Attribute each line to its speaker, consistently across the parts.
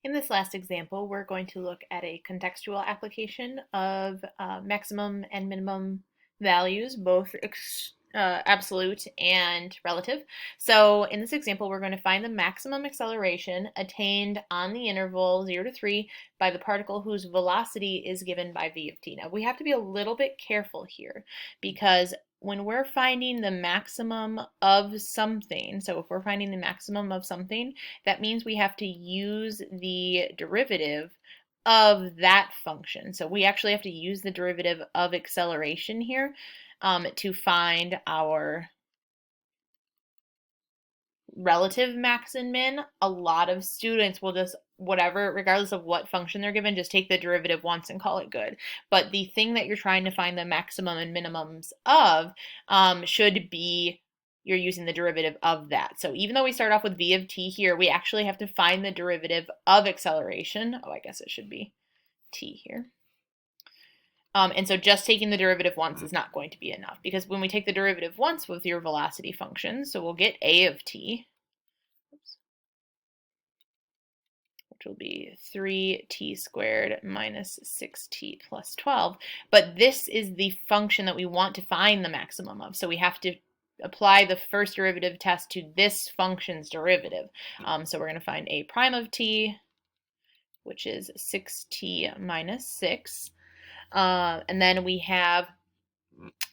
Speaker 1: In this last example, we're going to look at a contextual application of maximum and minimum values, both absolute and relative. So in this example, we're going to find the maximum acceleration attained on the interval 0 to 3 by the particle whose velocity is given by v of t. Now, we have to be a little bit careful here because when we're finding the maximum of something, so if we're finding the maximum of something, that means we have to use the derivative of that function. So we actually have to use the derivative of acceleration here to find our relative max and min. A lot of students will just, whatever, regardless of what function they're given, just take the derivative once and call it good. But the thing that you're trying to find the maximum and minimums of should be you're using the derivative of that. So even though we start off with v of t here, we actually have to find the derivative of acceleration. Oh, I guess it should be t here. And so just taking the derivative once is not going to be enough, because when we take the derivative once with your velocity function, so we'll get a of t, which will be 3t squared minus 6t plus 12. But this is the function that we want to find the maximum of. So we have to apply the first derivative test to this function's derivative. So we're going to find a prime of t, which is 6t minus 6. And then we have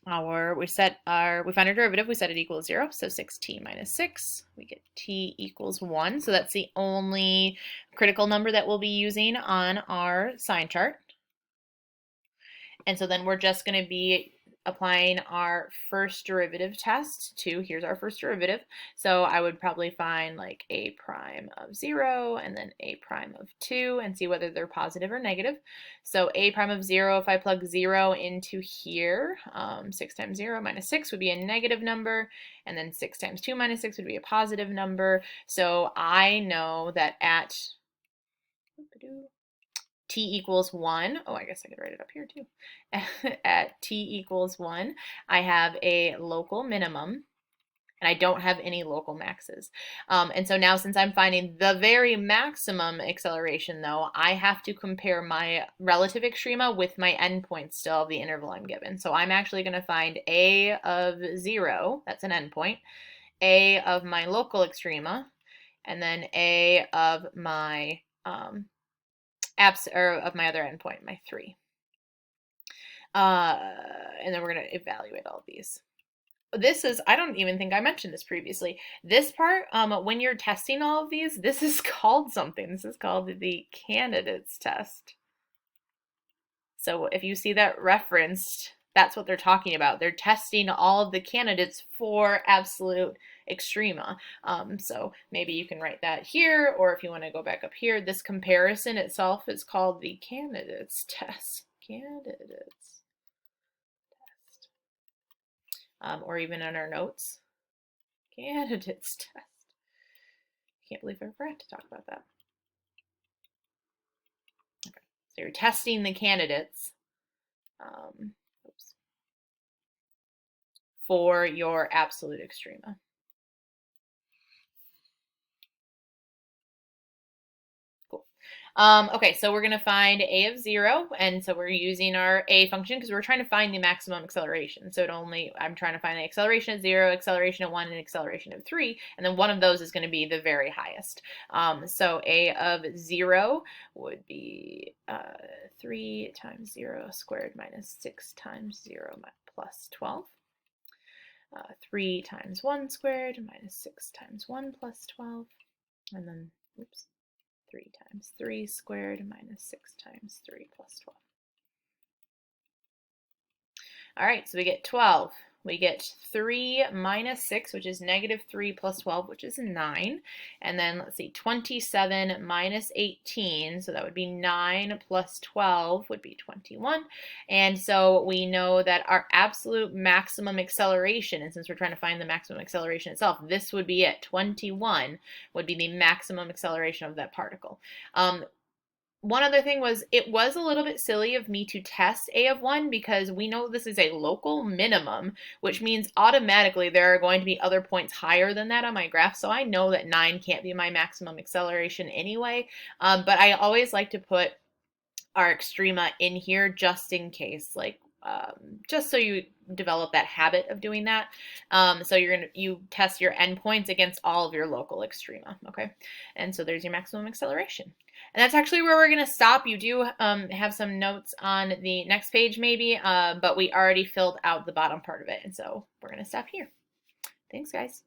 Speaker 1: we find our derivative, we set it equals 0, so 6t minus 6, we get t equals 1, so that's the only critical number that we'll be using on our sign chart. And so then we're just going to be applying our first derivative test to, here's our first derivative. So I would probably find like a prime of 0 and then a prime of 2 and see whether they're positive or negative. So a prime of 0, if I plug 0 into here, 6 times 0 minus 6 would be a negative number, and then 6 times 2 minus 6 would be a positive number. So I know that at t equals 1, oh, I guess I could write it up here too. At t equals 1, I have a local minimum, and I don't have any local maxes. And so now, since I'm finding the very maximum acceleration, though, I have to compare my relative extrema with my endpoint still of the interval I'm given. So I'm actually going to find a of 0, that's an endpoint, a of my local extrema, and then a of my of my other endpoint, my 3. And then we're going to evaluate all of these. This is, I don't even think I mentioned this previously. This part, when you're testing all of these, this is called something. This is called the candidates test. So if you see that referenced, that's what they're talking about. They're testing all of the candidates for absolute extrema. So maybe you can write that here, or if you want to go back up here, this comparison itself is called the candidates test. Candidates test. Or even in our notes, candidates test. Can't believe I forgot to talk about that. Okay. So you're testing the candidates for your absolute extrema. Okay, so we're going to find a of 0, and so we're using our a function because we're trying to find the maximum acceleration. So I'm trying to find the acceleration at 0, acceleration at 1, and acceleration at 3, and then one of those is going to be the very highest. So a of 0 would be 3 times 0 squared minus 6 times 0 plus 12. 3 times 1 squared minus 6 times 1 plus 12, and then, 3 times 3 squared minus 6 times 3 plus 12. All right, so we get 12. We get 3 minus 6, which is negative 3 plus 12, which is 9. And then let's see, 27 minus 18, so that would be 9 plus 12 would be 21. And so we know that our absolute maximum acceleration, and since we're trying to find the maximum acceleration itself, this would be it. 21 would be the maximum acceleration of that particle. one other thing was it was a little bit silly of me to test A of 1 because we know this is a local minimum, which means automatically there are going to be other points higher than that on my graph. So I know that 9 can't be my maximum acceleration anyway, but I always like to put our extrema in here just in case, like just so you develop that habit of doing that. So you test your endpoints against all of your local extrema, okay? And so there's your maximum acceleration. And that's actually where we're going to stop. You do have some notes on the next page maybe, but we already filled out the bottom part of it. And so we're going to stop here. Thanks, guys.